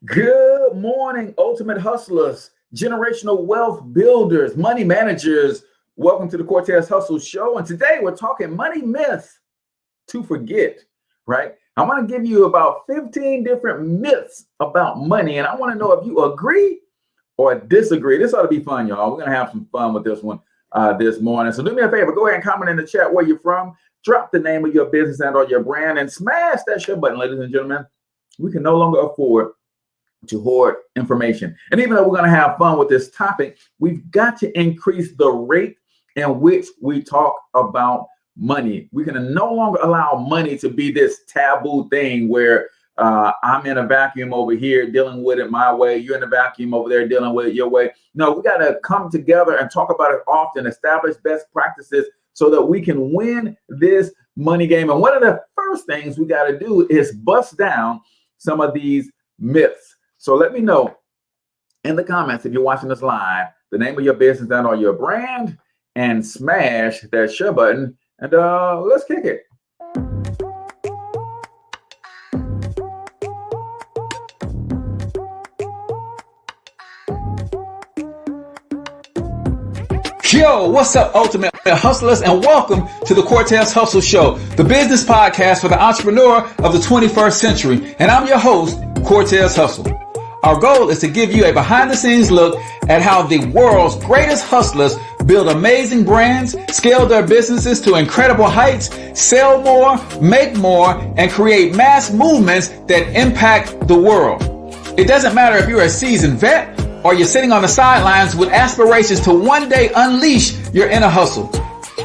Good morning, ultimate hustlers, generational wealth builders, money managers. Welcome to the Cortez Hustle Show. And today we're talking money myths to forget, right? I want to give you about 15 different myths about money. And I want to know if you agree or disagree. This ought to be fun, y'all. We're going to have some fun with this one this morning. So do me a favor, go ahead and comment in the chat where you're from. Drop the name of your business and or your brand and smash that share button, ladies and gentlemen. We can no longer afford to hoard information. And even though we're going to have fun with this topic, we've got to increase the rate in which we talk about money. We can no longer allow money to be this taboo thing where I'm in a vacuum over here dealing with it my way. You're in a vacuum over there dealing with it your way. No, we got to come together and talk about it often, establish best practices so that we can win this money game. And one of the first things we got to do is bust down some of these myths. So let me know in the comments if you're watching this live, the name of your business and or your brand, and smash that share button. And let's kick it. Yo, what's up, ultimate hustlers, and welcome to the Cortez Hustle Show, the business podcast for the entrepreneur of the 21st century. And I'm your host, Cortez Hustle. Our goal is to give you a behind-the-scenes look at how the world's greatest hustlers build amazing brands, scale their businesses to incredible heights, sell more, make more, and create mass movements that impact the world. It doesn't matter if you're a seasoned vet or you're sitting on the sidelines with aspirations to one day unleash your inner hustle.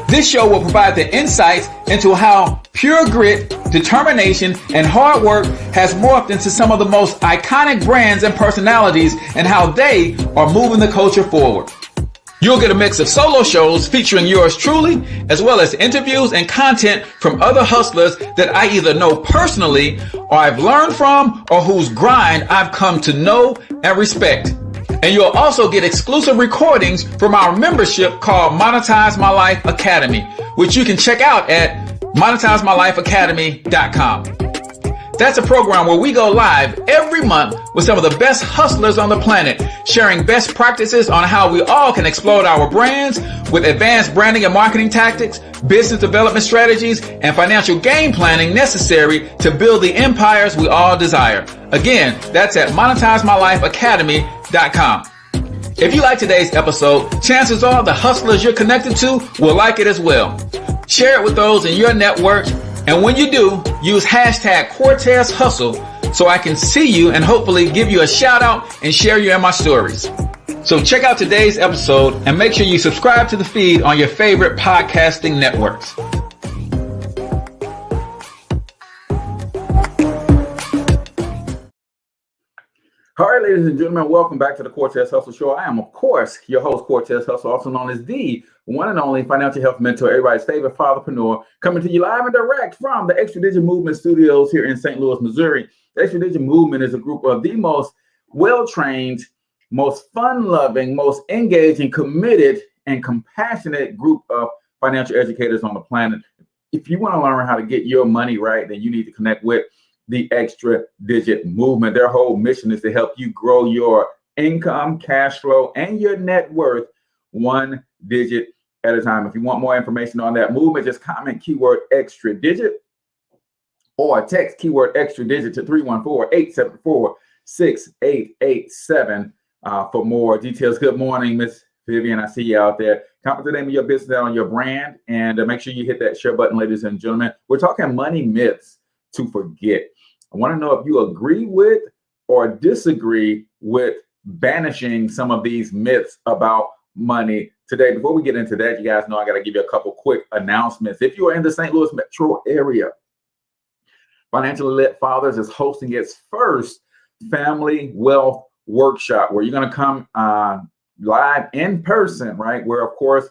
This show will provide the insights into how pure grit, determination, and hard work has morphed into some of the most iconic brands and personalities and how they are moving the culture forward. You'll get a mix of solo shows featuring yours truly, as well as interviews and content from other hustlers that I either know personally or I've learned from or whose grind I've come to know and respect. And you'll also get exclusive recordings from our membership called Monetize My Life Academy, which you can check out at monetizemylifeacademy.com. That's a program where we go live every month with some of the best hustlers on the planet, sharing best practices on how we all can explode our brands with advanced branding and marketing tactics, business development strategies, and financial game planning necessary to build the empires we all desire. Again, that's at monetizemylifeacademy.com. If you like today's episode, chances are the hustlers you're connected to will like it as well. Share it with those in your network. And when you do, use hashtag Cortez Hustle so I can see you and hopefully give you a shout out and share you in my stories. So check out today's episode and make sure you subscribe to the feed on your favorite podcasting networks. All right, ladies and gentlemen, welcome back to the Cortez Hustle Show. I am, of course, your host, Cortez Hustle, also known as the one and only financial health mentor, everybody's favorite fatherpreneur, coming to you live and direct from the Extra Digit Movement Studios here in St. Louis, Missouri. The Extra Digit Movement is a group of the most well-trained, most fun-loving, most engaging, committed, and compassionate group of financial educators on the planet. If you want to learn how to get your money right, then you need to connect with the Extra Digit Movement. Their whole mission is to help you grow your income, cash flow, and your net worth one digit at a time. If you want more information on that movement, just comment keyword extra digit or text keyword extra digit to 314-874-6887 for more details. Good morning, Miss Vivian. I see you out there. Comment the name of your business on your brand and make sure you hit that share button, ladies and gentlemen. We're talking money myths to forget. I want to know if you agree with or disagree with banishing some of these myths about money today. Before we get into that, you guys know I got to give you a couple quick announcements. If you are in the St. Louis metro area, Financially Lit Fathers is hosting its first Family Wealth Workshop where you're going to come live in person, right? Where, of course,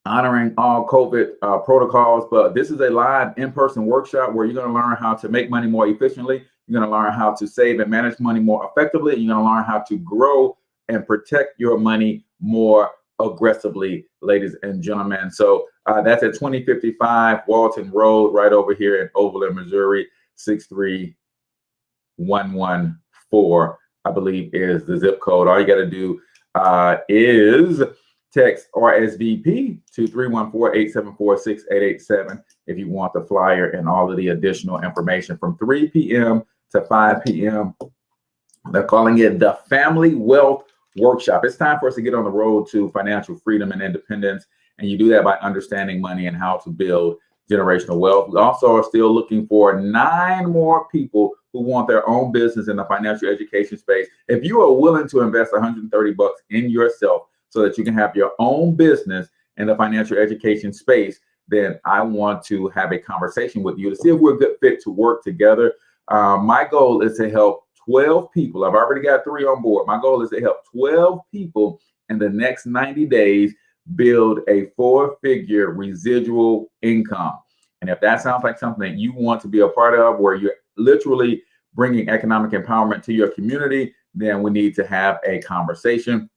honoring all COVID protocols, but this is a live in-person workshop where you're going to learn how to make money more efficiently. You're going to learn how to save and manage money more effectively. You're going to learn how to grow and protect your money more aggressively, ladies and gentlemen. So that's at 2055 Walton Road, right over here in Overland, Missouri, 631 114, I believe, is the zip code. All you got to do is text RSVP to 314-874-6887 if you want the flyer and all of the additional information from 3 p.m. to 5 p.m. They're calling it the Family Wealth Workshop. It's time for us to get on the road to financial freedom and independence. And you do that by understanding money and how to build generational wealth. We also are still looking for 9 more people who want their own business in the financial education space. If you are willing to invest $130 in yourself so that you can have your own business in the financial education space, then I want to have a conversation with you to see if we're a good fit to work together. My goal is to help 12 people. I've already got 3 on board. My goal is to help 12 people in the next 90 days build a 4-figure residual income. And if that sounds like something that you want to be a part of, where you're literally bringing economic empowerment to your community, then we need to have a conversation.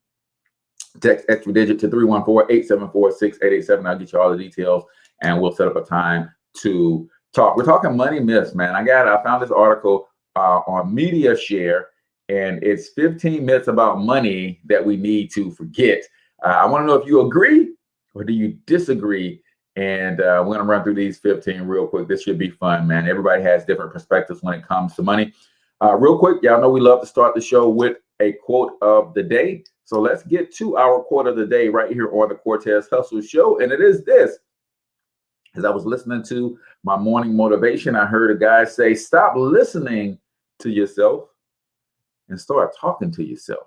Text extra digit to 314-874-6887. I'll get you all the details and we'll set up a time to talk. We're talking money myths, man. I found this article on Media Share, and it's 15 myths about money that we need to forget. I want to know if you agree or do you disagree. And we're going to run through these 15 real quick. This should be fun, man. Everybody has different perspectives when it comes to money. Real quick, y'all know we love to start the show with a quote of the day. So let's get to our quote of the day right here on the Cortez Hustle Show. And it is this. As I was listening to my morning motivation, I heard a guy say, stop listening to yourself and start talking to yourself.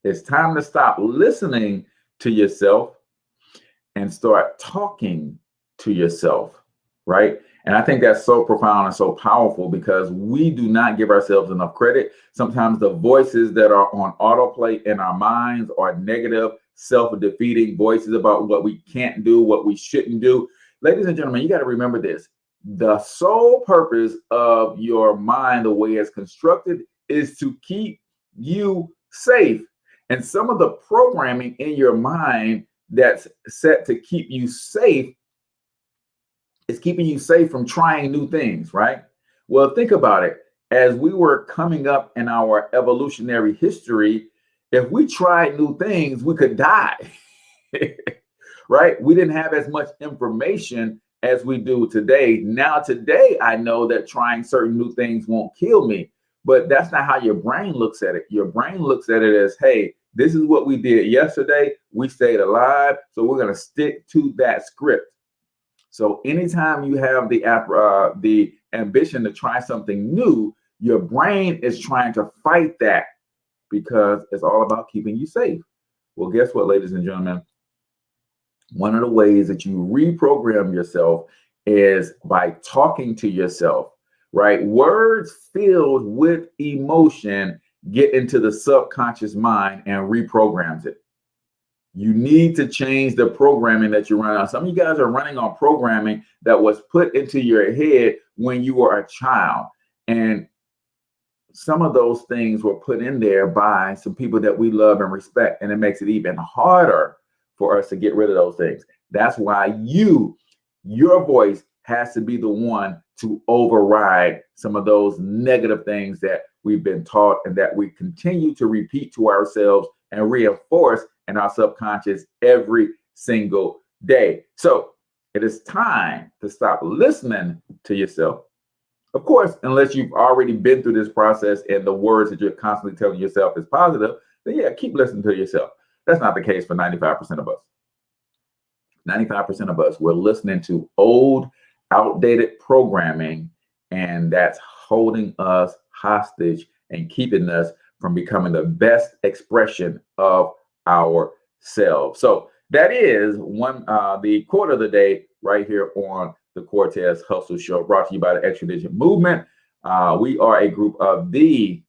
It's time to stop listening to yourself and start talking to yourself, right? And I think that's so profound and so powerful because we do not give ourselves enough credit. Sometimes the voices that are on autoplay in our minds are negative, self-defeating voices about what we can't do, what we shouldn't do. Ladies and gentlemen, you got to remember this. The sole purpose of your mind, the way it's constructed, is to keep you safe. And some of the programming in your mind that's set to keep you safe is keeping you safe from trying new things, right? Well, think about it. As we were coming up in our evolutionary history, if we tried new things, we could die, right? We didn't have as much information as we do today. Now, today, I know that trying certain new things won't kill me, but that's not how your brain looks at it. Your brain looks at it as, hey, this is what we did yesterday. We stayed alive, so we're going to stick to that script. So anytime you have the ambition to try something new, your brain is trying to fight that because it's all about keeping you safe. Well, guess what, ladies and gentlemen? One of the ways that you reprogram yourself is by talking to yourself, right? Words filled with emotion get into the subconscious mind and reprograms it. You need to change the programming that you run on. Some of you guys are running on programming that was put into your head when you were a child. And some of those things were put in there by some people that we love and respect. And it makes it even harder for us to get rid of those things. That's why your voice has to be the one to override some of those negative things that we've been taught and that we continue to repeat to ourselves and reinforce in our subconscious every single day. So it is time to stop listening to yourself. Of course, unless you've already been through this process and the words that you're constantly telling yourself is positive, then yeah, keep listening to yourself. That's not the case for 95% of us. 95% of us, we're listening to old, outdated programming, and that's holding us hostage and keeping us from becoming the best expression of ourselves. So that is the quote of the day right here on the Cortez Hustle Show, brought to you by the Extra Digit Movement. We are a group of the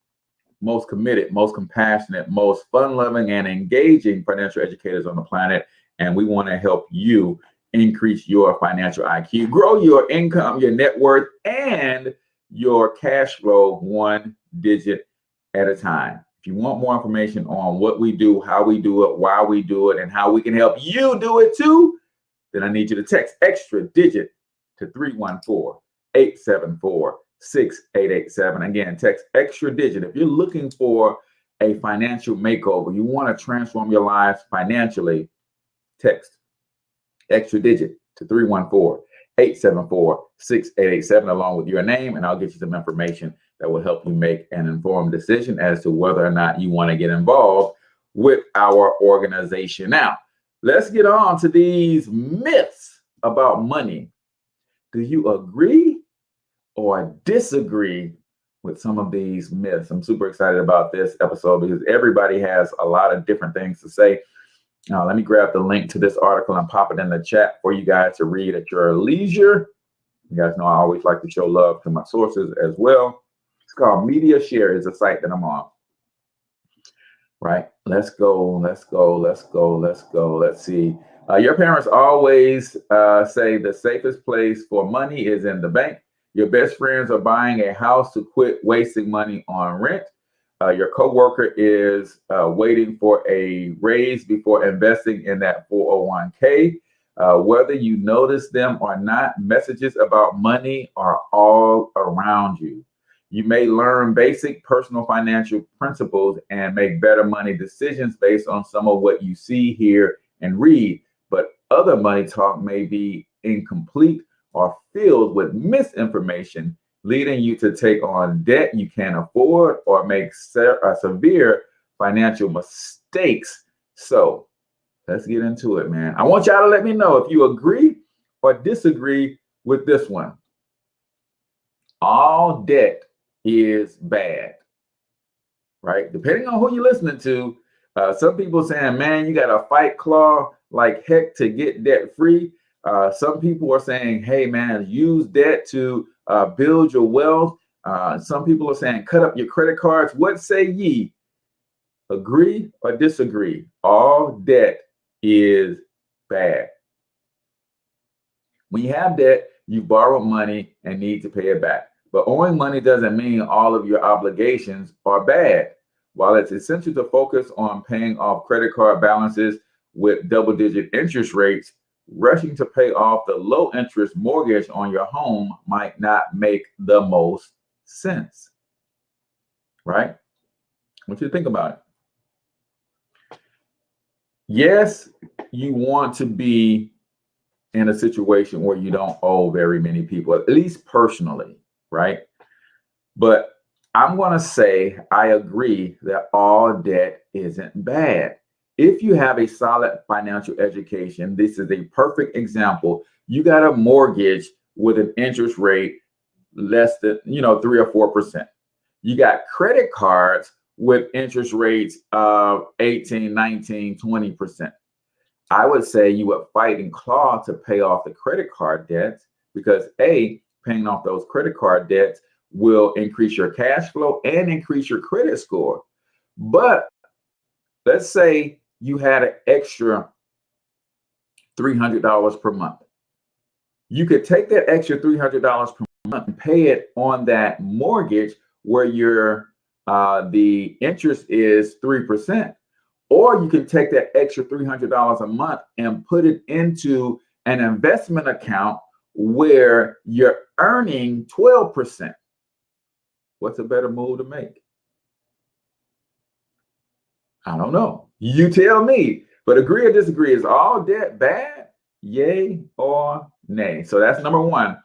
most committed, most compassionate, most fun-loving and engaging financial educators on the planet. And we want to help you increase your financial IQ, grow your income, your net worth, and your cash flow one digit at a time. If you want more information on what we do, how we do it, why we do it, and how we can help you do it too, then I need you to text extra digit to 314-874-6887. 6887. Again, text extra digit. If you're looking for a financial makeover, you want to transform your lives financially, text extra digit to 314-874-6887 along with your name, and I'll get you some information that will help you make an informed decision as to whether or not you want to get involved with our organization. Now, let's get on to these myths about money. Do you agree or disagree with some of these myths? I'm super excited about this episode because everybody has a lot of different things to say. Now, let me grab the link to this article and pop it in the chat for you guys to read at your leisure. You guys know I always like to show love to my sources as well. It's called Media Share is the site that I'm on. Right. Let's go. Let's see. Your parents always say the safest place for money is in the bank. Your best friends are buying a house to quit wasting money on rent. Your coworker is waiting for a raise before investing in that 401k. Whether you notice them or not, messages about money are all around you. You may learn basic personal financial principles and make better money decisions based on some of what you see, hear, and read. But other money talk may be incomplete or filled with misinformation, leading you to take on debt you can't afford or make severe financial mistakes. So let's get into it, man. I want y'all to let me know if you agree or disagree with this one. All debt is bad, right? Depending on who you're listening to, some people saying, man, you got to fight claw like heck to get debt free. Some people are saying, hey, man, use debt to build your wealth. Some people are saying, cut up your credit cards. What say ye? Agree or disagree? All debt is bad. When you have debt, you borrow money and need to pay it back. But owing money doesn't mean all of your obligations are bad. While it's essential to focus on paying off credit card balances with double-digit interest rates, rushing to pay off the low-interest mortgage on your home might not make the most sense, right? What you think about it? Yes, you want to be in a situation where you don't owe very many people, at least personally, right? But I'm going to say I agree that all debt isn't bad. If you have a solid financial education, this is a perfect example. You got a mortgage with an interest rate less than 3 or 4%. You got credit cards with interest rates of 18, 19, 20%. I would say you would fight and claw to pay off the credit card debts because paying off those credit card debts will increase your cash flow and increase your credit score. But let's say you had an extra $300 per month. You could take that extra $300 per month and pay it on that mortgage where the interest is 3%. Or you can take that extra $300 a month and put it into an investment account where you're earning 12%. What's a better move to make? I don't know. You tell me. But agree or disagree, is all debt bad? Yay or nay? So that's number one.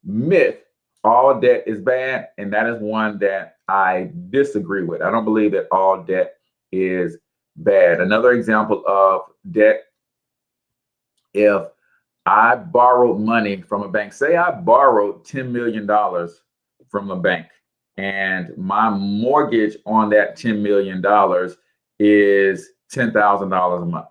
Myth, all debt is bad. And that is one that I disagree with. I don't believe that all debt is bad. Another example of debt, if I borrowed money from a bank, say I borrowed $10 million from a bank, and my mortgage on that $10 million is $10,000 a month,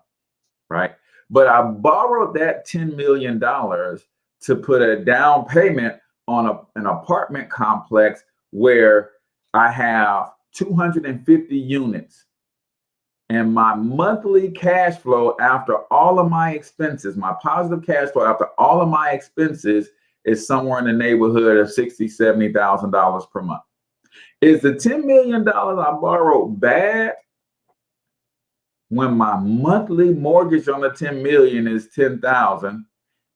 right? But I borrowed that $10 million to put a down payment on an apartment complex where I have 250 units. And my monthly cash flow after all of my expenses, my positive cash flow after all of my expenses is somewhere in the neighborhood of $60,000, $70,000 per month. Is the $10 million I borrowed bad when my monthly mortgage on the $10 million is $10,000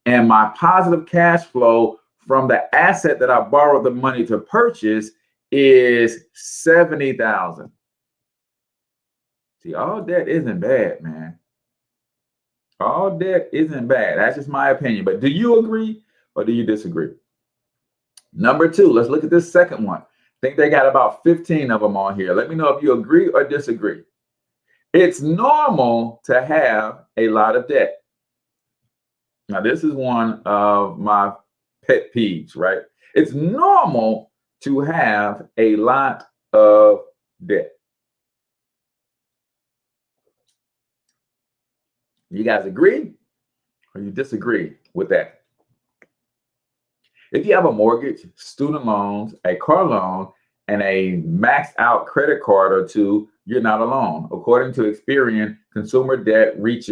and my positive cash flow from the asset that I borrowed the money to purchase is 70,000. See, all debt isn't bad, man. All debt isn't bad. That's just my opinion. But do you agree or do you disagree? Number two, let's look at this second one. I think they got about 15 of them on here. Let me know if you agree or disagree. It's normal to have a lot of debt. Now, this is one of my pet peeves, right? It's normal to have a lot of debt. You guys agree or you disagree with that? If you have a mortgage, student loans, a car loan, and a maxed out credit card or two, you're not alone. According to Experian, consumer debt reached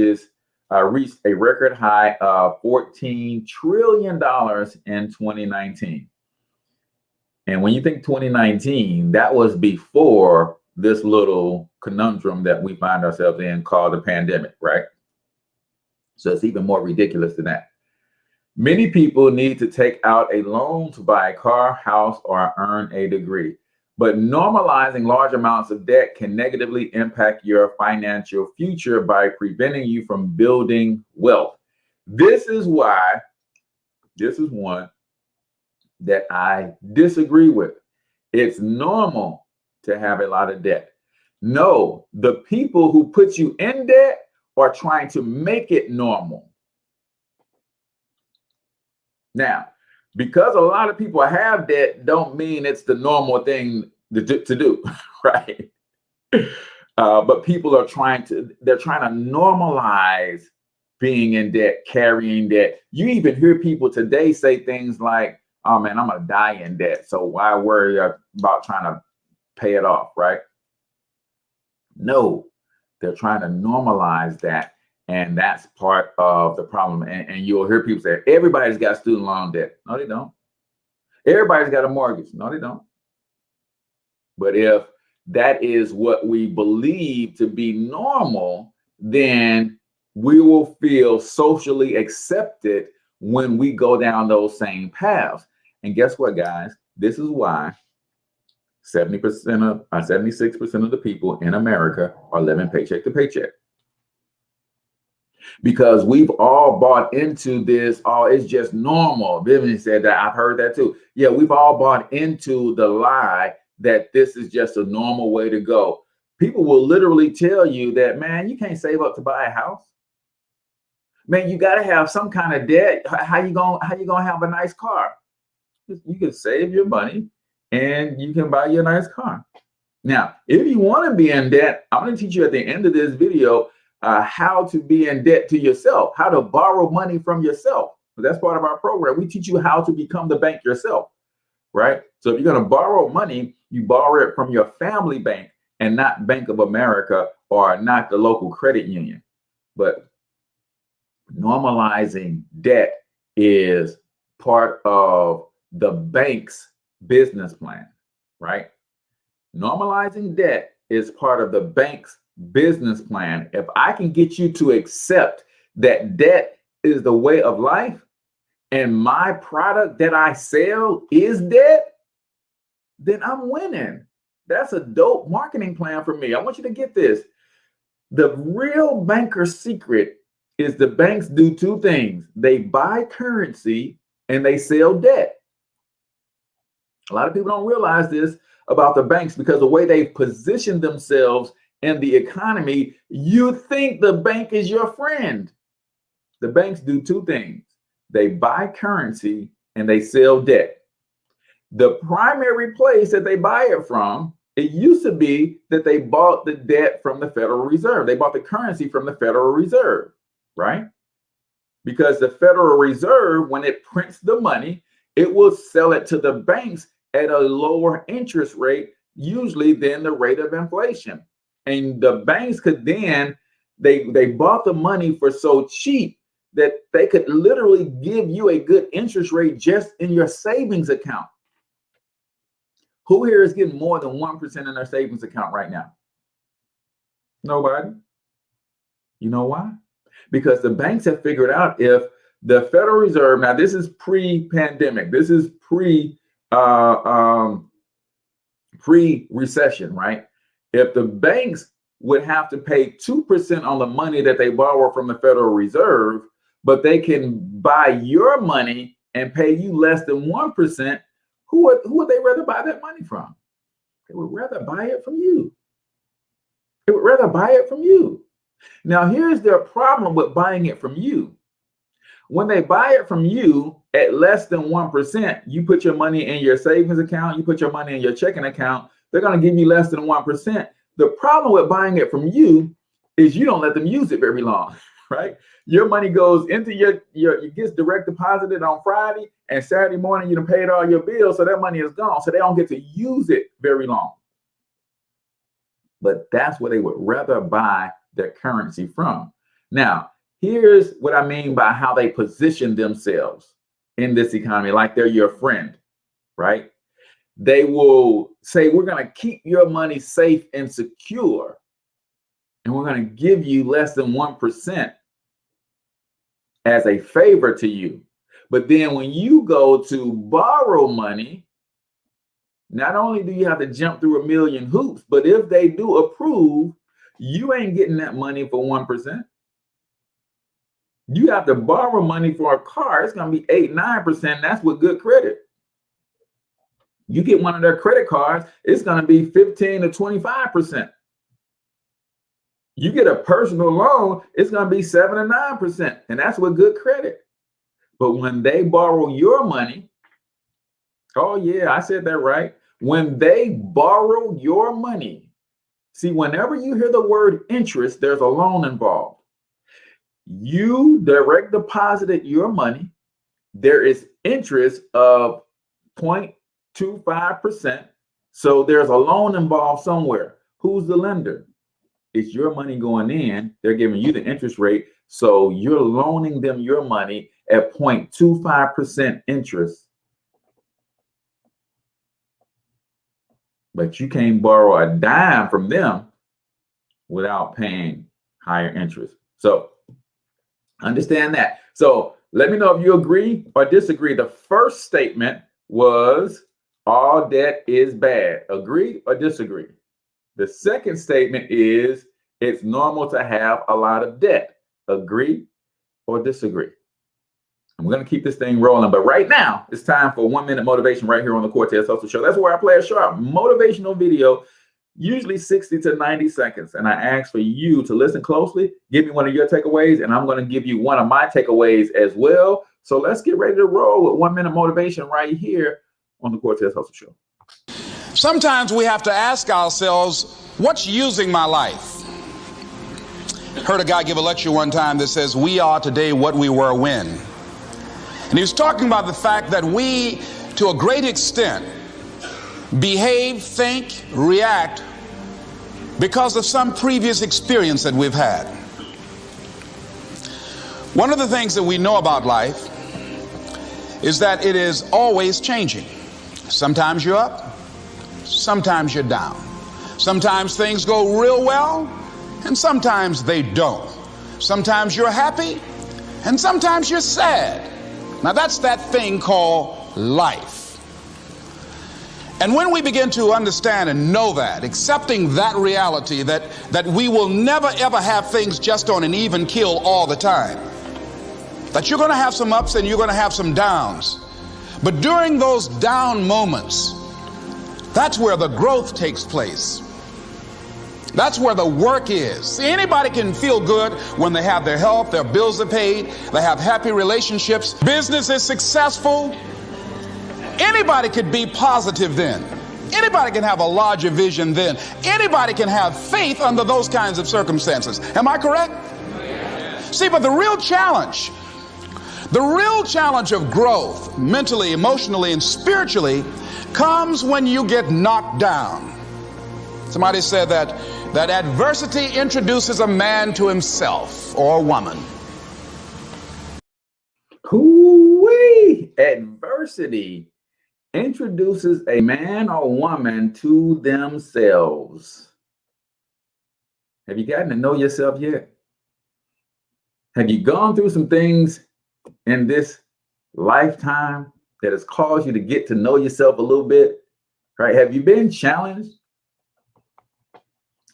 a record high of $14 trillion in 2019. And when you think 2019, that was before this little conundrum that we find ourselves in called the pandemic, right? So it's even more ridiculous than that. Many people need to take out a loan to buy a car, house, or earn a degree. But normalizing large amounts of debt can negatively impact your financial future by preventing you from building wealth. This is one that I disagree with. It's normal to have a lot of debt. No, the people who put you in debt are trying to make it normal. Now, because a lot of people have debt, don't mean it's the normal thing to do, right? But people are trying to normalize being in debt, carrying debt. You even hear people today say things like, oh man, I'm gonna die in debt, so why worry about trying to pay it off, right? No, they're trying to normalize that. And that's part of the problem. And you'll hear people say, everybody's got student loan debt. No, they don't. Everybody's got a mortgage. No, they don't. But if that is what we believe to be normal, then we will feel socially accepted when we go down those same paths. And guess what, guys? This is why 76% of the people in America are living paycheck to paycheck. Because we've all bought into this, oh, it's just normal. Vivian said that. I've heard that too. Yeah, we've all bought into the lie that this is just a normal way to go. People will literally tell you that, man, you can't save up to buy a house. Man, you got to have some kind of debt. How you gonna have a nice car? You can save your money and you can buy you a nice car. Now, if you want to be in debt, I'm going to teach you at the end of this video how to be in debt to yourself, how to borrow money from yourself. That's part of our program. We teach you how to become the bank yourself, right? So if you're going to borrow money, you borrow it from your family bank and not Bank of America or not the local credit union. But normalizing debt is part of the bank's business plan, right? Normalizing debt is part of the bank's business plan. If I can get you to accept that debt is the way of life and my product that I sell is debt, then I'm winning. That's a dope marketing plan for me. I want you to get this. The real banker's secret is the banks do two things. They buy currency and they sell debt. A lot of people don't realize this about the banks because the way they've positioned themselves in the economy, you think the bank is your friend. The banks do two things. They buy currency and they sell debt. The primary place that they buy it from, it used to be that they bought the debt from the Federal Reserve. They bought the currency from the Federal Reserve, right? Because the Federal Reserve, when it prints the money, it will sell it to the banks at a lower interest rate, usually than the rate of inflation. And the banks could then, they bought the money for so cheap that they could literally give you a good interest rate just in your savings account. Who here is getting more than 1% in their savings account right now? Nobody. You know why? Because the banks have figured out if The Federal Reserve, now this is pre-pandemic, this is pre-recession, right? If the banks would have to pay 2% on the money that they borrow from the Federal Reserve, but they can buy your money and pay you less than 1%, who would they rather buy that money from? They would rather buy it from you. They would rather buy it from you. Now, here's their problem with buying it from you. When they buy it from you at less than 1%, you put your money in your savings account, you put your money in your checking account, they're going to give you less than 1%. The problem with buying it from you is you don't let them use it very long, right? Your money goes into it gets direct deposited on Friday, and Saturday morning you done paid all your bills, so that money is gone. So they don't get to use it very long. But that's where they would rather buy their currency from. Now, here's what I mean by how they position themselves in this economy, like they're your friend, right? They will say, we're going to keep your money safe and secure, and we're going to give you less than 1% as a favor to you. But then when you go to borrow money, not only do you have to jump through a million hoops, but if they do approve, you ain't getting that money for 1%. You have to borrow money for a car. It's going to be 8-9%. That's with good credit. You get one of their credit cards, it's going to be 15 to 25%. You get a personal loan, it's going to be 7 or 9%. And that's with good credit. But when they borrow your money, oh yeah, I said that right. When they borrow your money, see, whenever you hear the word interest, there's a loan involved. You direct deposited your money. There is interest of 0.25%. So there's a loan involved somewhere. Who's the lender? It's your money going in. They're giving you the interest rate. So you're loaning them your money at 0.25% interest. But you can't borrow a dime from them without paying higher interest. So understand that. So let me know if you agree or disagree. The first statement was all debt is bad. Agree or disagree? The second statement is it's normal to have a lot of debt. Agree or disagree? I'm going to keep this thing rolling, but right now it's time for 1 minute motivation right here on the Cortez Hustle Show. That's where I play a short motivational video, usually 60 to 90 seconds. And I ask for you to listen closely, give me one of your takeaways, and I'm going to give you one of my takeaways as well. So let's get ready to roll with 1 minute motivation right here on the Cortez Hustle Show. Sometimes we have to ask ourselves, what's using my life? Heard a guy give a lecture one time that says, we are today what we were when. And he was talking about the fact that we, to a great extent, behave, think, react because of some previous experience that we've had. One of the things that we know about life is that it is always changing. Sometimes you're up, sometimes you're down. Sometimes things go real well, and sometimes they don't. Sometimes you're happy, and sometimes you're sad. Now that's that thing called life. And when we begin to understand and know that, accepting that reality that we will never ever have things just on an even keel all the time, that you're going to have some ups and you're going to have some downs. But during those down moments, that's where the growth takes place. That's where the work is. See, anybody can feel good when they have their health, their bills are paid, they have happy relationships, business is successful. Anybody could be positive then. Anybody can have a larger vision then. Anybody can have faith under those kinds of circumstances. Am I correct? See, but the real challenge of growth, mentally, emotionally, and spiritually, comes when you get knocked down. Somebody said that adversity introduces a man to himself or a woman. Hoo-wee! Adversity introduces a man or woman to themselves. Have you gotten to know yourself yet? Have you gone through some things in this lifetime that has caused you to get to know yourself a little bit, right? Have you been challenged?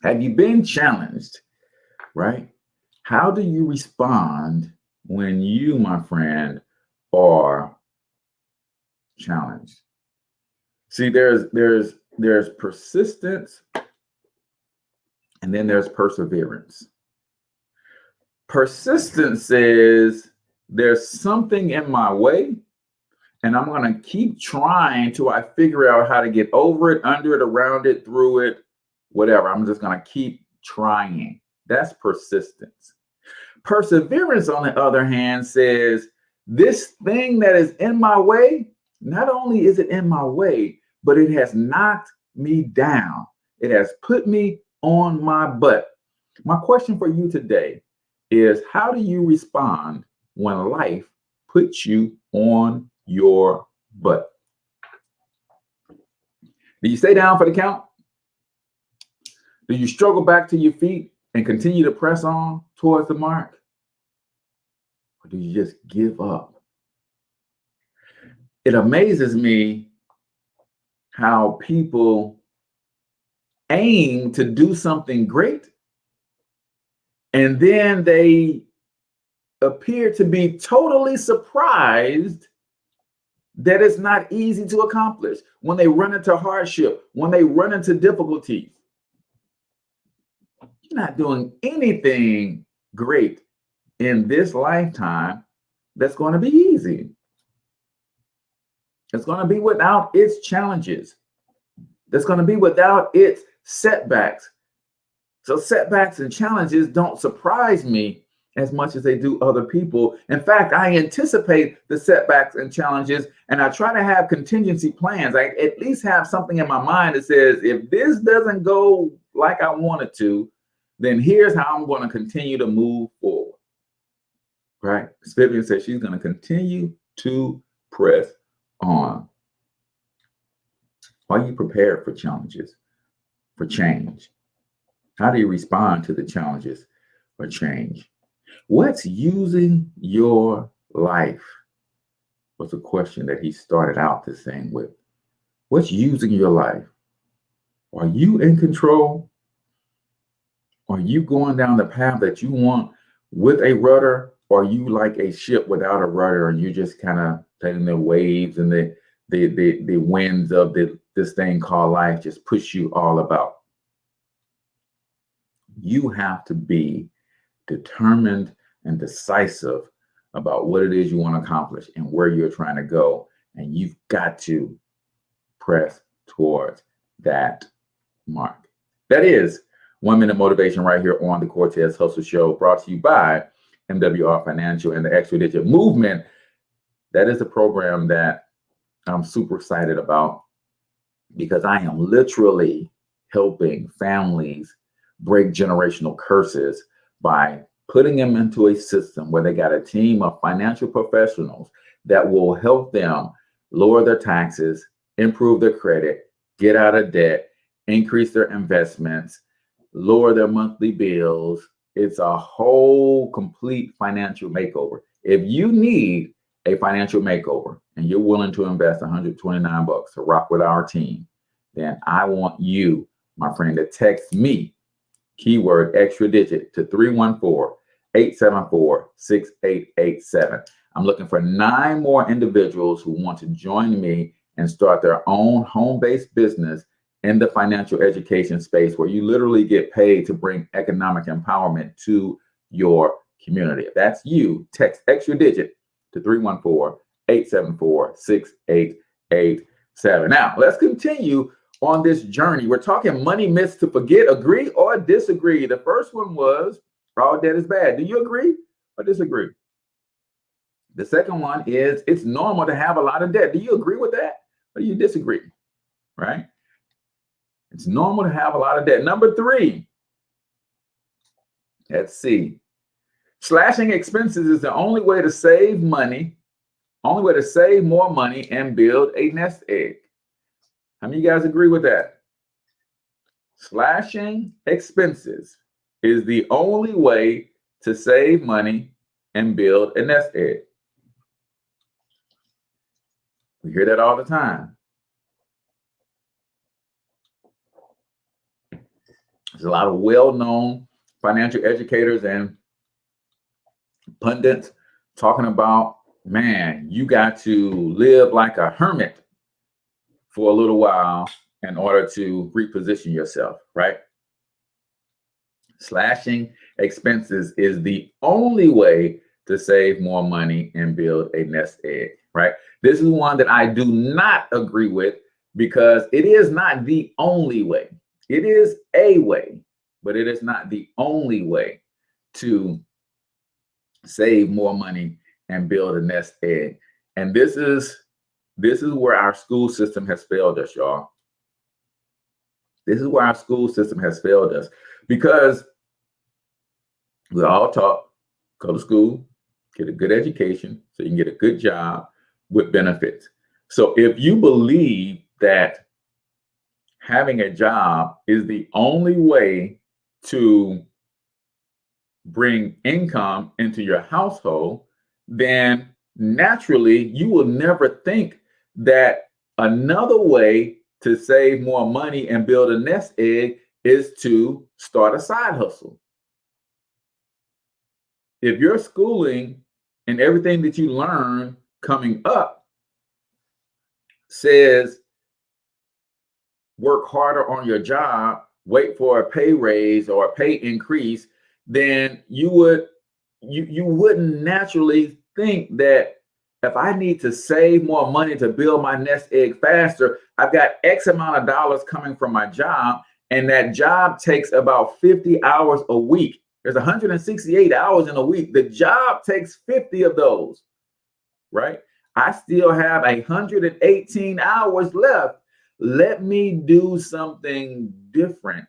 Have you been challenged, right? How do you respond when you, my friend, are challenged? See, there's persistence, and then there's perseverance. Persistence is there's something in my way, and I'm going to keep trying till I figure out how to get over it, under it, around it, through it, whatever. I'm just going to keep trying. That's persistence. Perseverance, on the other hand, says this thing that is in my way, not only is it in my way, but it has knocked me down. It has put me on my butt. My question for you today is, how do you respond when life puts you on your butt? Do you stay down for the count? Do you struggle back to your feet and continue to press on towards the mark? Or do you just give up? It amazes me how people aim to do something great, and then they appear to be totally surprised that it's not easy to accomplish when they run into hardship, when they run into difficulties. You're not doing anything great in this lifetime that's going to be easy. It's going to be without its challenges. That's going to be without its setbacks. So setbacks and challenges don't surprise me as much as they do other people. In fact, I anticipate the setbacks and challenges, and I try to have contingency plans. I at least have something in my mind that says, if this doesn't go like I want it to, then here's how I'm going to continue to move forward. Right? Vivian says she's going to continue to press on. Are you prepared for challenges, for change? How do you respond to the challenges or change? What's using your life? Was a question that he started out this thing with. What's using your life? Are you in control? Are you going down the path that you want with a rudder? Or are you like a ship without a rudder and you just kind of letting the waves and the winds of this thing called life just push you all about? You have to be determined and decisive about what it is you want to accomplish and where you're trying to go. And you've got to press towards that mark. That is 1 Minute Motivation right here on the Cortez Hustle Show, brought to you by MWR Financial and the Extra Digit Movement. That is a program that I'm super excited about, because I am literally helping families break generational curses by putting them into a system where they got a team of financial professionals that will help them lower their taxes, improve their credit, get out of debt, increase their investments, lower their monthly bills. It's a whole complete financial makeover. If you need a financial makeover and you're willing to invest $129 to rock with our team, then I want you, my friend, to text me, keyword extra digit, to 314-874-6887. I'm looking for 9 more individuals who want to join me and start their own home-based business in the financial education space, where you literally get paid to bring economic empowerment to your community. If that's you, text extra digit to 314-874-6887. Now, let's continue on this journey. We're talking money myths to forget, agree or disagree. The first one was, all debt is bad. Do you agree or disagree? The second one is, it's normal to have a lot of debt. Do you agree with that or do you disagree? Right? It's normal to have a lot of debt. Number 3, let's see. Slashing expenses is the only way to save money, only way to save more money and build a nest egg. How many of you guys agree with that? Slashing expenses is the only way to save money and build a nest egg. We hear that all the time. There's a lot of well-known financial educators and pundits talking about, man, you got to live like a hermit for a little while in order to reposition yourself, right? Slashing expenses is the only way to save more money and build a nest egg, right? This is one that I do not agree with because it is not the only way. It is a way, but it is not the only way to save more money and build a nest egg. And this is where our school system has failed us, y'all. This is where our school system has failed us because we're all taught, go to school, get a good education so you can get a good job with benefits. So if you believe that having a job is the only way to bring income into your household, then naturally you will never think that another way to save more money and build a nest egg is to start a side hustle. If your schooling and everything that you learn coming up says work harder on your job, wait for a pay raise or a pay increase, then you wouldn't naturally think that if I need to save more money to build my nest egg faster, I've got X amount of dollars coming from my job, and that job takes about 50 hours a week. There's 168 hours in a week. The job takes 50 of those, right? I still have 118 hours left. Let me do something different.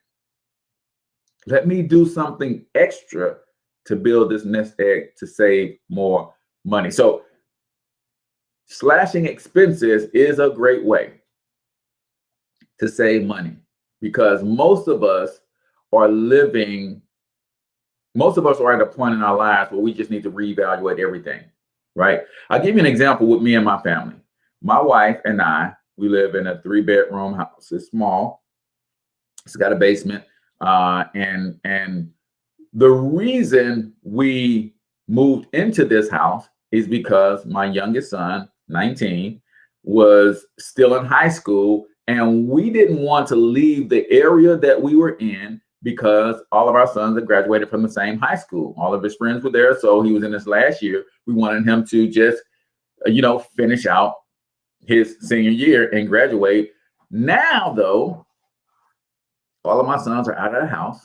Let me do something extra to build this nest egg to save more money. So slashing expenses is a great way to save money because most of us are at a point in our lives where we just need to reevaluate everything, right? I'll give you an example with me and my family. My wife and I, we live in a 3-bedroom house. It's small. It's got a basement. And the reason we moved into this house is because my youngest son, 19, was still in high school, and we didn't want to leave the area that we were in because all of our sons had graduated from the same high school. All of his friends were there, so he was in his last year. We wanted him to just, finish out his senior year and graduate. Now, though, all of my sons are out of the house.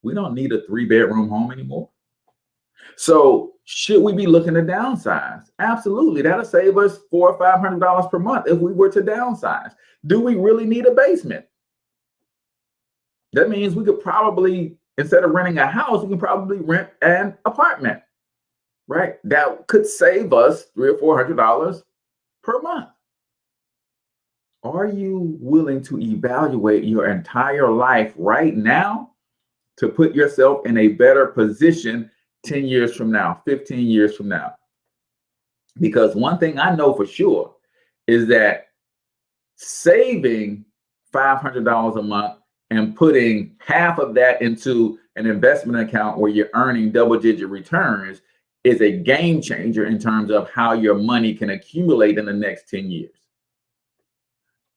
We don't need a 3-bedroom home anymore. So should we be looking to downsize? Absolutely. That'll save us $400 or $500 per month if we were to downsize. Do we really need a basement? That means we could probably, instead of renting a house, we can probably rent an apartment, right? That could save us $300 or $400 per month. Are you willing to evaluate your entire life right now to put yourself in a better position 10 years from now, 15 years from now? Because one thing I know for sure is that saving $500 a month and putting half of that into an investment account where you're earning double-digit returns is a game changer in terms of how your money can accumulate in the next 10 years.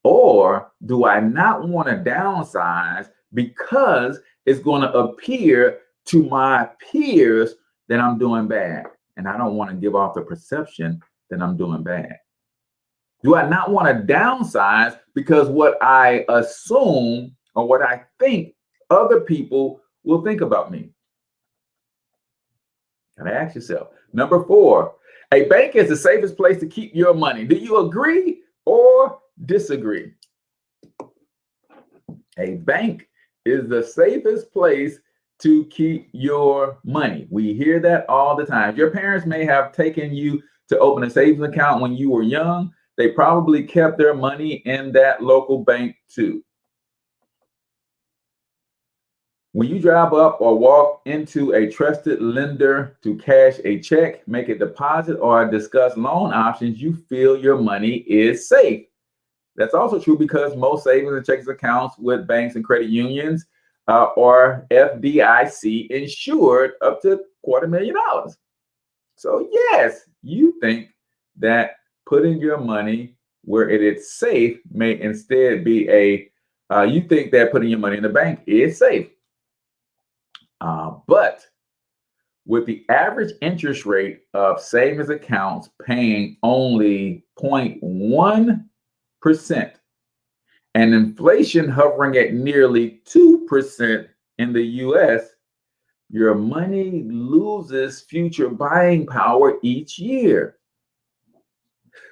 Or do I not want to downsize because it's going to appear to my peers that I'm doing bad, and I don't want to give off the perception that I'm doing bad? Do I not want to downsize because what I assume or what I think other people will think about me? Gotta ask yourself. Number 4, a bank is the safest place to keep your money. Do you agree or disagree? A bank is the safest place to keep your money. We hear that all the time. Your parents may have taken you to open a savings account when you were young. They probably kept their money in that local bank too. When you drive up or walk into a trusted lender to cash a check, make a deposit, or discuss loan options, you feel your money is safe. That's also true because most savings and checking accounts with banks and credit unions are FDIC insured up to $250,000. So yes, you think that putting your money where it is safe may instead be you think that putting your money in the bank is safe. But with the average interest rate of savings accounts paying only 0.1% and inflation hovering at nearly 2% in the US, your money loses future buying power each year.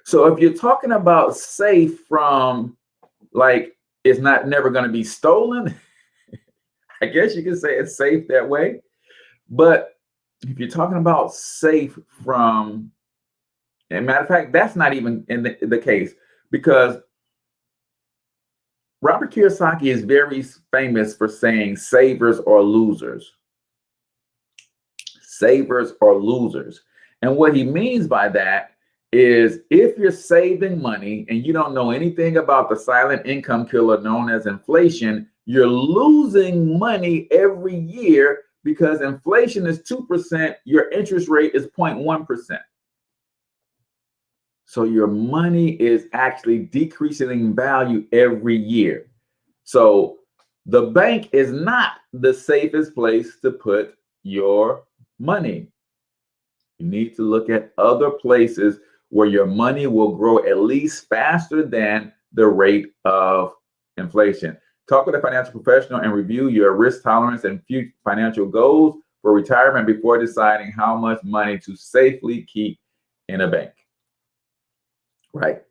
So if you're talking about safe from like it's not never going to be stolen, I guess you can say it's safe that way. But if you're talking about safe from, and matter of fact, that's not even in the case, because Robert Kiyosaki is very famous for saying savers or losers. Savers or losers. And what he means by that is if you're saving money and you don't know anything about the silent income killer known as inflation, you're losing money every year because inflation is 2%, your interest rate is 0.1%. So your money is actually decreasing in value every year. So the bank is not the safest place to put your money. You need to look at other places where your money will grow at least faster than the rate of inflation. Talk with a financial professional and review your risk tolerance and future financial goals for retirement before deciding how much money to safely keep in a bank. Right?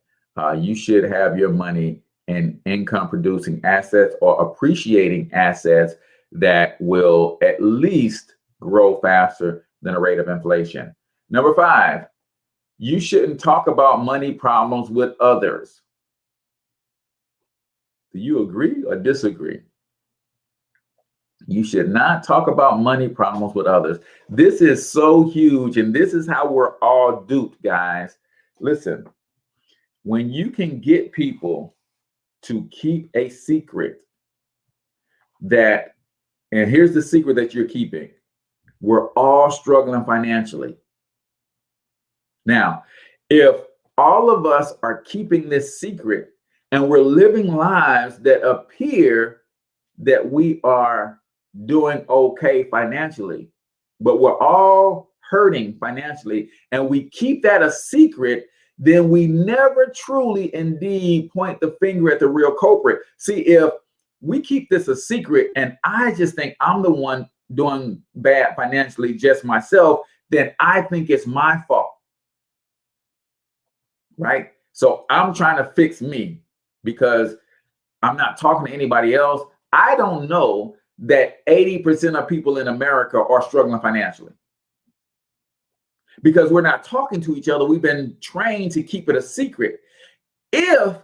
You should have your money in income producing assets or appreciating assets that will at least grow faster than a rate of inflation. Number 5, you shouldn't talk about money problems with others. Do you agree or disagree? You should not talk about money problems with others. This is so huge, and this is how we're all duped, guys. Listen, when you can get people to keep a secret that, and here's the secret that you're keeping, we're all struggling financially. Now, if all of us are keeping this secret and we're living lives that appear that we are doing okay financially, but we're all hurting financially, and we keep that a secret, then we never truly indeed point the finger at the real culprit. See, if we keep this a secret and I just think I'm the one doing bad financially, just myself, then I think it's my fault. Right? So I'm trying to fix me because I'm not talking to anybody else. I don't know that 80% of people in America are struggling financially because we're not talking to each other. We've been trained to keep it a secret. If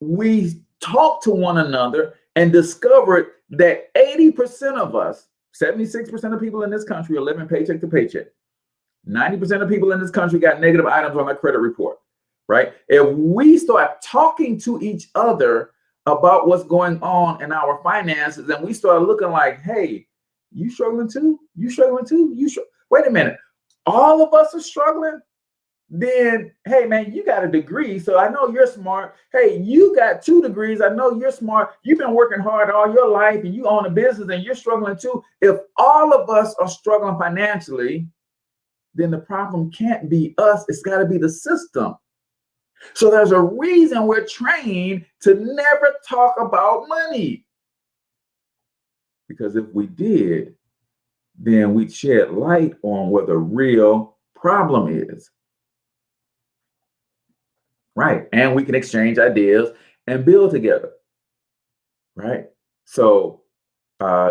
we talk to one another and discovered that 80% of us, 76% of people in this country are living paycheck to paycheck. 90% of people in this country got negative items on their credit report, right? If we start talking to each other about what's going on in our finances and we start looking like, hey, you struggling too? You struggling too? Wait a minute. All of us are struggling? Then, hey, man, you got a degree, so I know you're smart. Hey, you got 2 degrees. I know you're smart. You've been working hard all your life and you own a business and you're struggling too. If all of us are struggling financially, then the problem can't be us. It's got to be the system. So there's a reason we're trained to never talk about money. Because if we did, then we'd shed light on what the real problem is. Right. And we can exchange ideas and build together. Right. So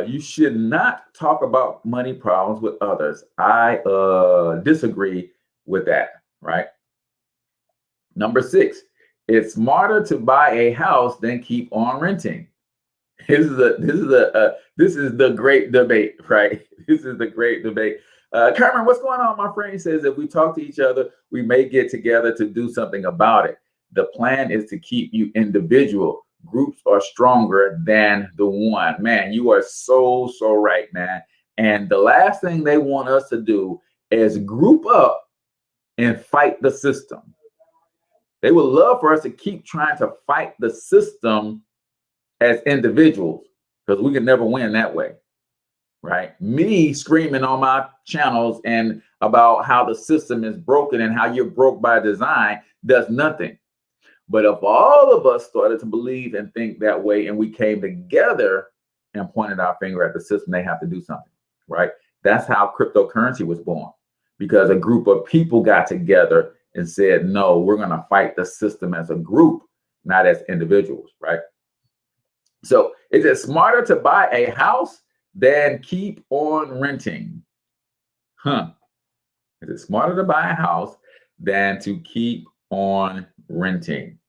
you should not talk about money problems with others. I disagree with that. Right. Number 6, it's smarter to buy a house than keep on renting. This is the great debate, right? This is the great debate. Cameron, what's going on? My friend says if we talk to each other, we may get together to do something about it. The plan is to keep you individual. Groups are stronger than the one. Man, you are so right, man. And the last thing they want us to do is group up and fight the system. They would love for us to keep trying to fight the system as individuals, because we can never win that way, right? Me screaming on my channels and about how the system is broken and how you're broke by design does nothing. But if all of us started to believe and think that way, and we came together and pointed our finger at the system, they have to do something, right? That's how cryptocurrency was born, because a group of people got together and said, no, we're going to fight the system as a group, not as individuals, right? So is it smarter to buy a house than keep on renting? Is it smarter to buy a house than to keep on renting,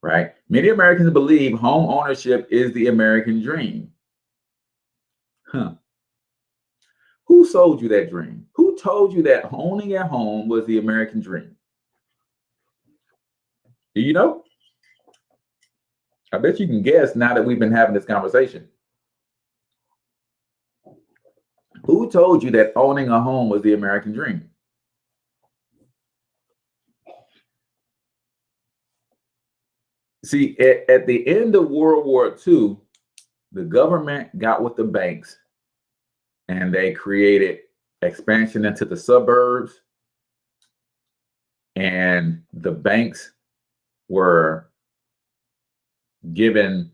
right? Many Americans believe home ownership is the American dream. Who sold you that dream? Who told you that owning a home was the American dream? Do you know? I bet you can guess now that we've been having this conversation. Who told you that owning a home was the American dream? See, at the end of World War II, the government got with the banks and they created expansion into the suburbs, and the banks were given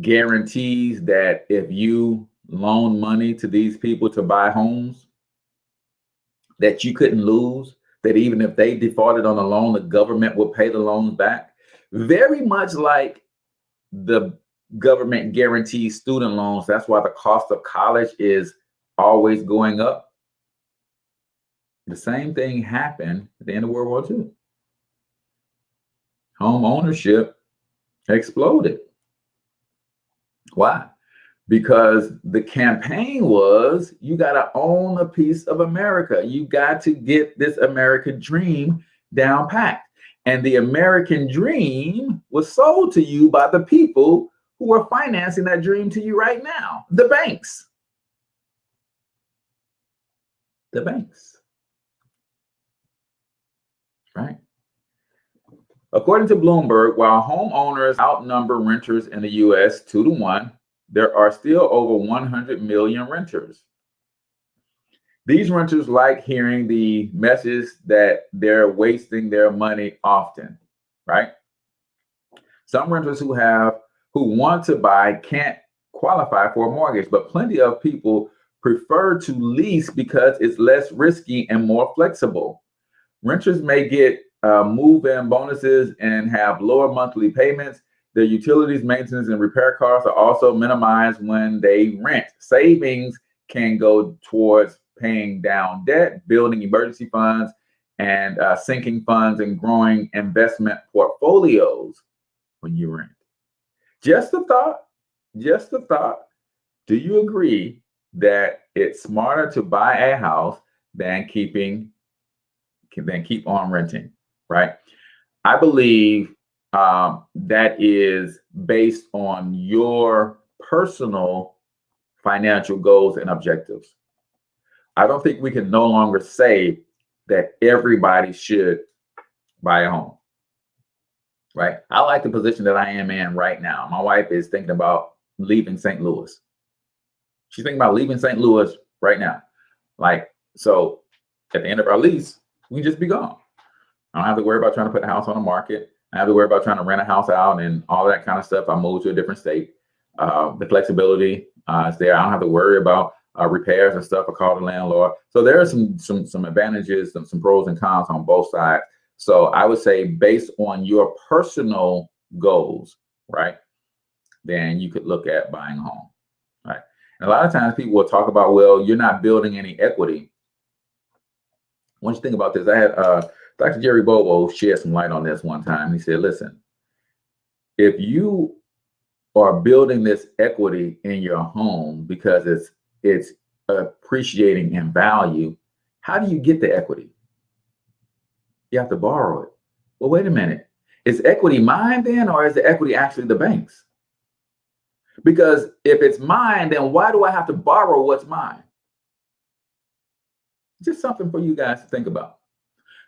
guarantees that if you loan money to these people to buy homes, that you couldn't lose, that even if they defaulted on the loan, the government would pay the loans back. Very much like the government guarantees student loans. That's why the cost of college is always going up. The same thing happened at the end of World War II. Home ownership exploded. Why? Because the campaign was, you got to own a piece of America. You got to get this American dream down packed. And the American dream was sold to you by the people who are financing that dream to you right now, the banks. The banks. Right? According to Bloomberg, while homeowners outnumber renters in the US 2-to-1, there are still over 100 million renters. These renters like hearing the message that they're wasting their money often, right? Some renters who want to buy can't qualify for a mortgage, but plenty of people prefer to lease because it's less risky and more flexible. Renters may get move-in bonuses and have lower monthly payments. Their utilities, maintenance, and repair costs are also minimized when they rent. Savings can go towards paying down debt, building emergency funds, and sinking funds and growing investment portfolios when you rent. Just a thought. Just a thought. Do you agree that it's smarter to buy a house than keep on renting? Right? I believe that is based on your personal financial goals and objectives. I don't think we can no longer say that everybody should buy a home. Right? I like the position that I am in right now. My wife is thinking about leaving St. Louis. She's thinking about leaving St. Louis right now. So at the end of our lease, we can just be gone. I don't have to worry about trying to put a house on the market. I have to worry about trying to rent a house out and all that kind of stuff. I moved to a different state. The flexibility is there. I don't have to worry about repairs and stuff. I call the landlord. So there are some advantages, some pros and cons on both sides. So I would say based on your personal goals, right, then you could look at buying a home, right? And a lot of times people will talk about, well, you're not building any equity. Once you think about this, I had Dr. Jerry Bobo shed some light on this one time. He said, listen, if you are building this equity in your home because it's appreciating in value, how do you get the equity? You have to borrow it. Well, wait a minute. Is equity mine then, or is the equity actually the bank's? Because if it's mine, then why do I have to borrow what's mine? Just something for you guys to think about.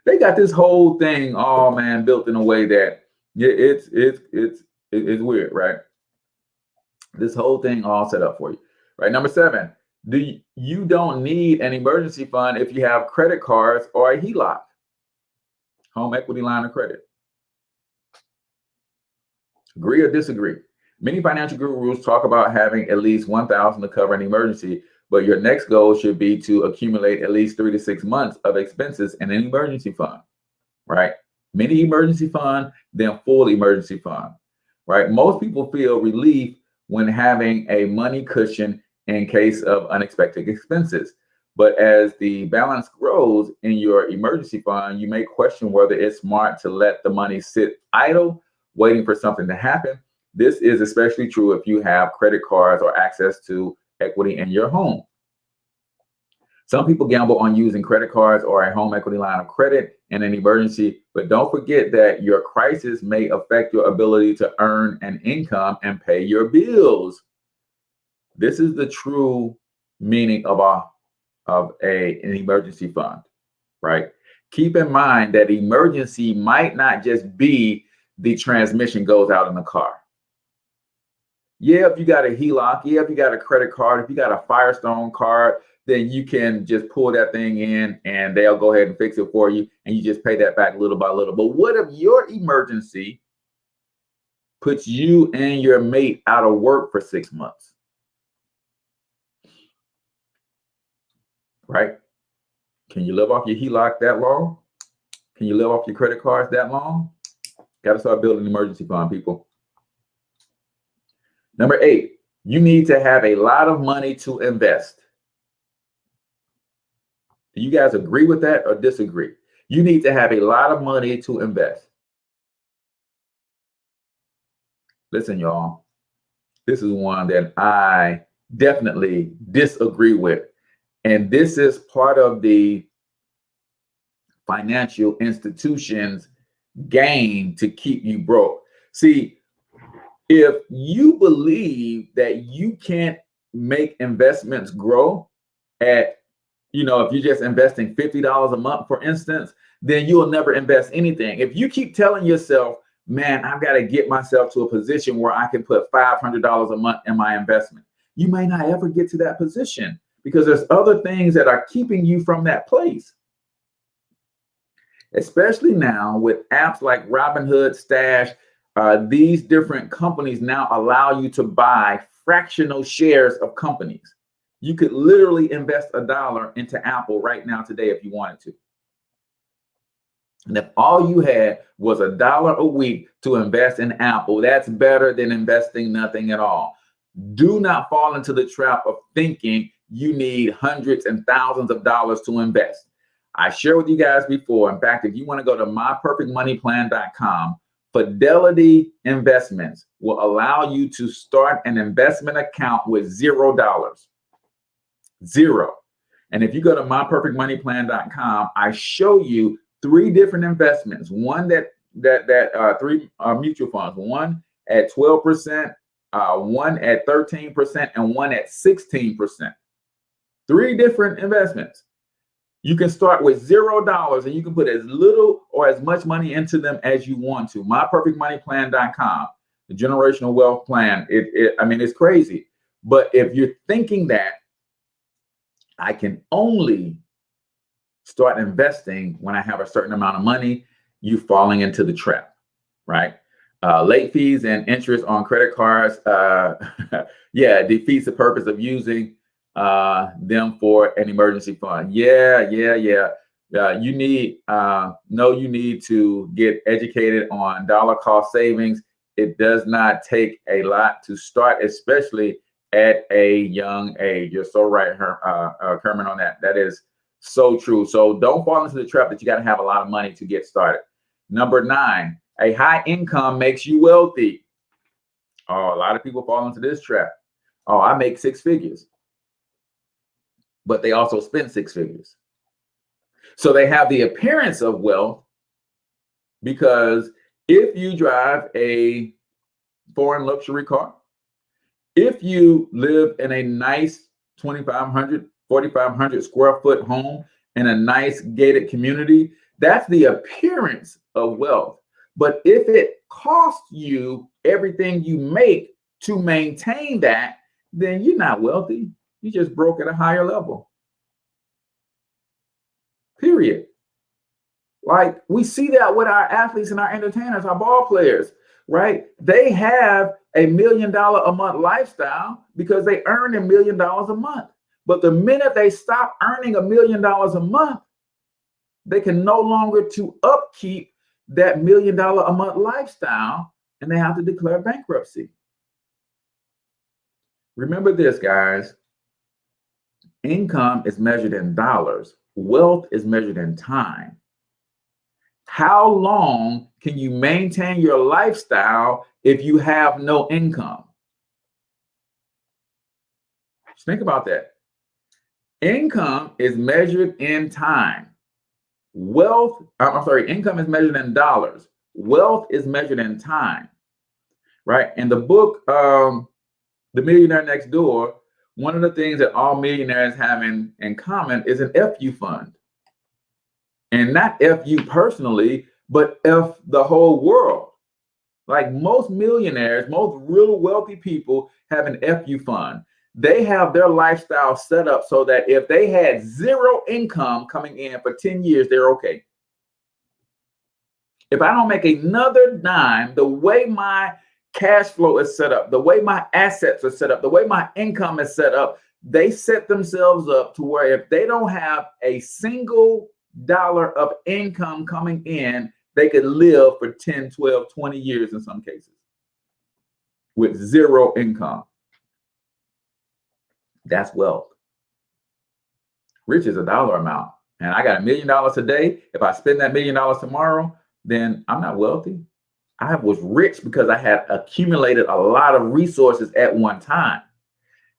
They got this whole thing, oh man, built in a way that it's weird, right? This whole thing all set up for you, right? Number 7, you don't need an emergency fund if you have credit cards or a HELOC, home equity line of credit. Agree or disagree? Many financial gurus talk about having at least $1,000 to cover an emergency, but your next goal should be to accumulate at least 3 to 6 months of expenses in an emergency fund, right? Mini emergency fund, then full emergency fund, right? Most people feel relief when having a money cushion in case of unexpected expenses. But as the balance grows in your emergency fund, you may question whether it's smart to let the money sit idle, waiting for something to happen. This is especially true if you have credit cards or access to equity in your home. Some people gamble on using credit cards or a home equity line of credit in an emergency, but don't forget that your crisis may affect your ability to earn an income and pay your bills. This is the true meaning of an emergency fund, right? Keep in mind that emergency might not just be the transmission goes out in the car. Yeah, if you got a HELOC, yeah, if you got a credit card, if you got a Firestone card, then you can just pull that thing in and they'll go ahead and fix it for you, and you just pay that back little by little. But what if your emergency puts you and your mate out of work for 6 months? Right? Can you live off your HELOC that long? Can you live off your credit cards that long? Got to start building an emergency fund, people. Number 8, you need to have a lot of money to invest. Do you guys agree with that or disagree? You need to have a lot of money to invest. Listen, y'all, this is one that I definitely disagree with. And this is part of the financial institutions' game to keep you broke. See, if you believe that you can't make investments grow at, if you're just investing $50 a month, for instance, then you'll never invest anything. If you keep telling yourself, man, I've got to get myself to a position where I can put $500 a month in my investment, you may not ever get to that position because there's other things that are keeping you from that place. Especially now with apps like Robinhood, Stash, these different companies now allow you to buy fractional shares of companies. You could literally invest $1 into Apple right now today if you wanted to. And if all you had was $1 a week to invest in Apple, that's better than investing nothing at all. Do not fall into the trap of thinking you need hundreds and thousands of dollars to invest. I shared with you guys before. In fact, if you want to go to myperfectmoneyplan.com, Fidelity Investments will allow you to start an investment account with $0. Zero. And if you go to myperfectmoneyplan.com, I show you 3 different investments. One three mutual funds, one at 12%, one at 13%, and one at 16%. 3 different investments. You can start with $0 and you can put as little or as much money into them as you want to. myperfectmoneyplan.com, the generational wealth plan. It's crazy. But if you're thinking that I can only start investing when I have a certain amount of money, you're falling into the trap, right? Late fees and interest on credit cards, it defeats the purpose of using them for an emergency fund. You need to get educated on dollar cost savings. It does not take a lot to start, especially at a young age. You're so right, Kerman, on that. That is so true. So don't fall into the trap that you got to have a lot of money to get started. Number 9, a high income makes you wealthy. Oh, a lot of people fall into this trap. Oh, I make 6 figures, but they also spend 6 figures. So they have the appearance of wealth, because if you drive a foreign luxury car, if you live in a nice 2,500, 4,500 square foot home in a nice gated community, that's the appearance of wealth. But if it costs you everything you make to maintain that, then you're not wealthy. You just broke at a higher level. Period. Like, we see that with our athletes and our entertainers, our ball players, right? They have $1 million a month lifestyle because they earn $1 million a month. But the minute they stop earning $1 million a month, they can no longer to upkeep that $1 million a month lifestyle, and they have to declare bankruptcy. Remember this, guys. Income is measured in dollars. Wealth is measured in time. How long can you maintain your lifestyle if you have no income? Just think about that. Income is measured in time. Income is measured in dollars. Wealth is measured in time, right? In the book, The Millionaire Next Door, one of the things that all millionaires have in common is an FU fund. And not F you personally, but F the whole world. Like, most millionaires, most real wealthy people have an FU fund. They have their lifestyle set up so that if they had zero income coming in for 10 years, they're okay. If I don't make another dime, the way my cash flow is set up, the way my assets are set up, the way my income is set up, they set themselves up to where if they don't have a single dollar of income coming in, they could live for 10, 12, 20 years in some cases with zero income. That's wealth. Rich is a dollar amount. And I got $1 million today. If I spend that $1 million tomorrow, then I'm not wealthy. I was rich because I had accumulated a lot of resources at one time.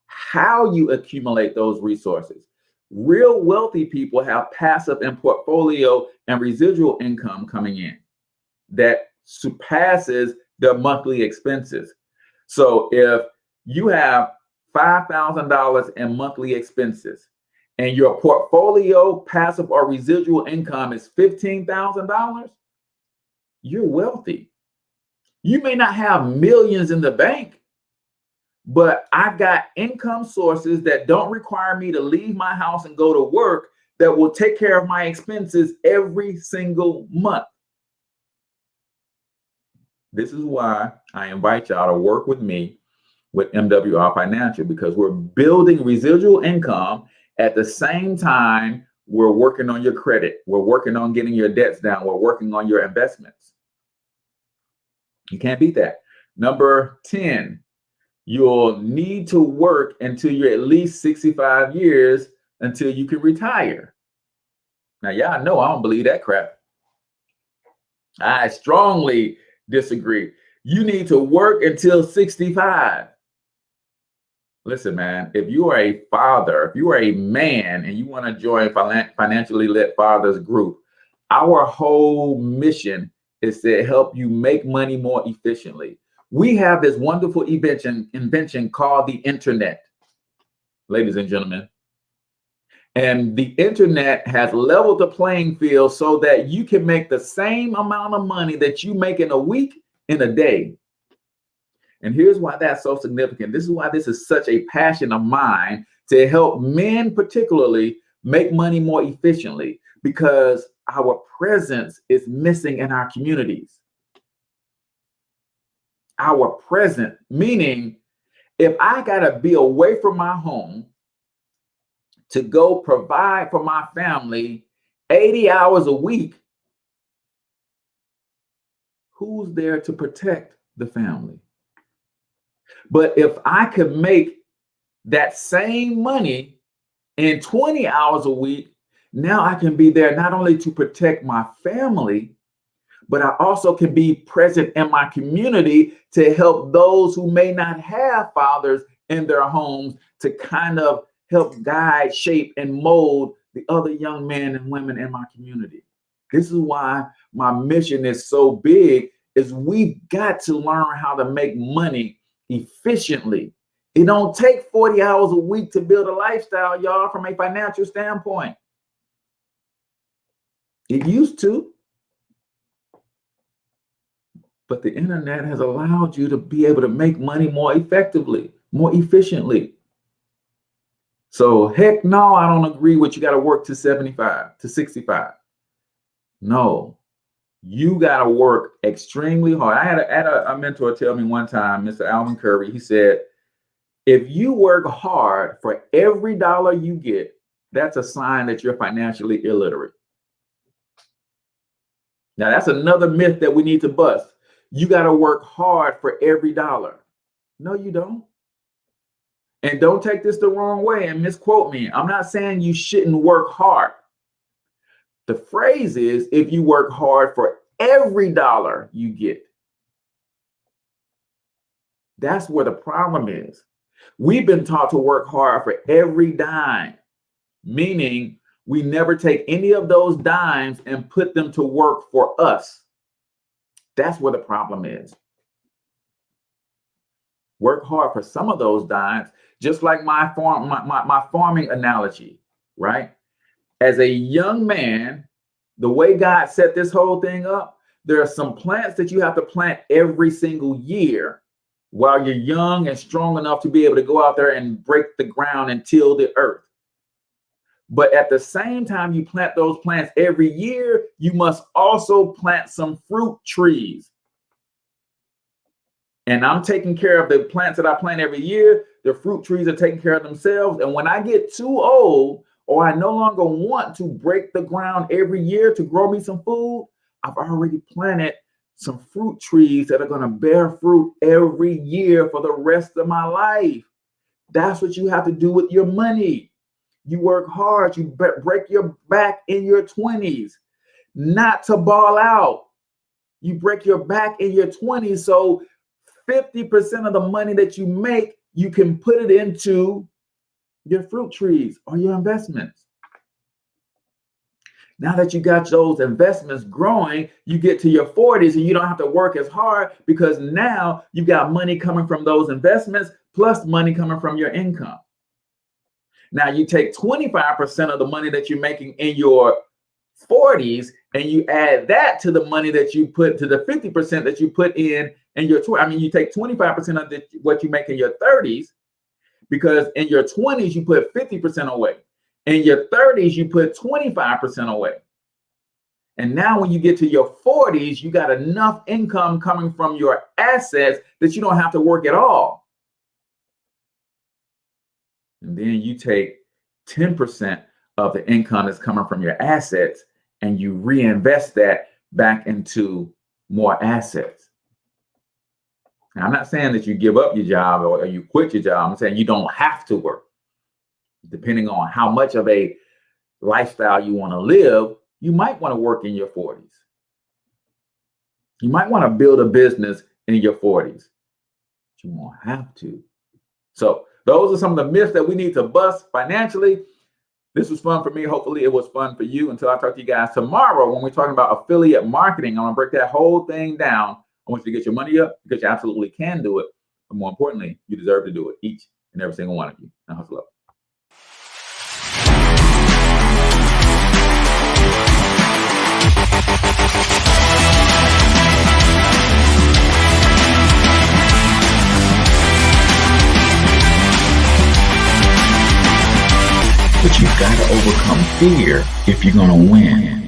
How you accumulate those resources? Real wealthy people have passive and portfolio and residual income coming in that surpasses their monthly expenses. So if you have $5,000 in monthly expenses and your portfolio passive or residual income is $15,000, you're wealthy. You may not have millions in the bank, but I got income sources that don't require me to leave my house and go to work, that will take care of my expenses every single month. This is why I invite y'all to work with me with MWR Financial, because we're building residual income at the same time we're working on your credit. We're working on getting your debts down. We're working on your investments. You can't beat that. Number 10. You'll need to work until you're at least 65 years until you can retire. Now, y'all know I don't believe that crap. I strongly disagree. You need to work until 65. Listen, man, if you are a father, if you are a man and you want to join Financially Lit Fathers group, our whole mission is to help you make money more efficiently. We have this wonderful invention called the internet, ladies and gentlemen. And the internet has leveled the playing field so that you can make the same amount of money that you make in a week in a day. And here's why that's so significant. This is why this is such a passion of mine, to help men particularly make money more efficiently, because our presence is missing in our communities. Our present, meaning if I gotta be away from my home to go provide for my family 80 hours a week, who's there to protect the family? But if I could make that same money in 20 hours a week, now I can be there not only to protect my family, but I also can be present in my community to help those who may not have fathers in their homes, to kind of help guide, shape, and mold the other young men and women in my community. This is why my mission is so big, is we've got to learn how to make money efficiently. It don't take 40 hours a week to build a lifestyle, y'all, from a financial standpoint. It used to. But the internet has allowed you to be able to make money more effectively, more efficiently. So heck no, I don't agree with you got to work to 75, to 65. No, you got to work extremely hard. I had a mentor tell me one time, Mr. Alvin Curry, he said, if you work hard for every dollar you get, that's a sign that you're financially illiterate. Now, that's another myth that we need to bust. You got to work hard for every dollar. No, you don't. And don't take this the wrong way and misquote me. I'm not saying you shouldn't work hard. The phrase is, if you work hard for every dollar you get. That's where the problem is. We've been taught to work hard for every dime, meaning we never take any of those dimes and put them to work for us. That's where the problem is. Work hard for some of those dimes, just like my farming analogy, right? As a young man, the way God set this whole thing up, there are some plants that you have to plant every single year while you're young and strong enough to be able to go out there and break the ground and till the earth. But at the same time you plant those plants every year, you must also plant some fruit trees. And I'm taking care of the plants that I plant every year. The fruit trees are taking care of themselves. And when I get too old, or I no longer want to break the ground every year to grow me some food, I've already planted some fruit trees that are going to bear fruit every year for the rest of my life. That's what you have to do with your money. You work hard, you break your back in your 20s, not to ball out. You break your back in your 20s, so 50% of the money that you make, you can put it into your fruit trees or your investments. Now that you got those investments growing, you get to your 40s and you don't have to work as hard, because now you got money coming from those investments plus money coming from your income. Now you take 25% of the money that you're making in your 40s and you add that to the money that you put, to the 50% that you put in your 20s. I mean, you take 25% of what you make in your 30s, because in your 20s you put 50% away. In your 30s you put 25% away. And now when you get to your 40s, you got enough income coming from your assets that you don't have to work at all. And then you take 10% of the income that's coming from your assets and you reinvest that back into more assets. Now, I'm not saying that you give up your job or you quit your job. I'm saying you don't have to work. Depending on how much of a lifestyle you want to live, you might want to work in your 40s. You might want to build a business in your 40s. But you won't have to. So those are some of the myths that we need to bust financially. This was fun for me. Hopefully it was fun for you. Until I talk to you guys tomorrow when we're talking about affiliate marketing, I'm going to break that whole thing down. I want you to get your money up, because you absolutely can do it. But more importantly, you deserve to do it, each and every single one of you. Now, hustle up. But you've got to overcome fear if you're going to win.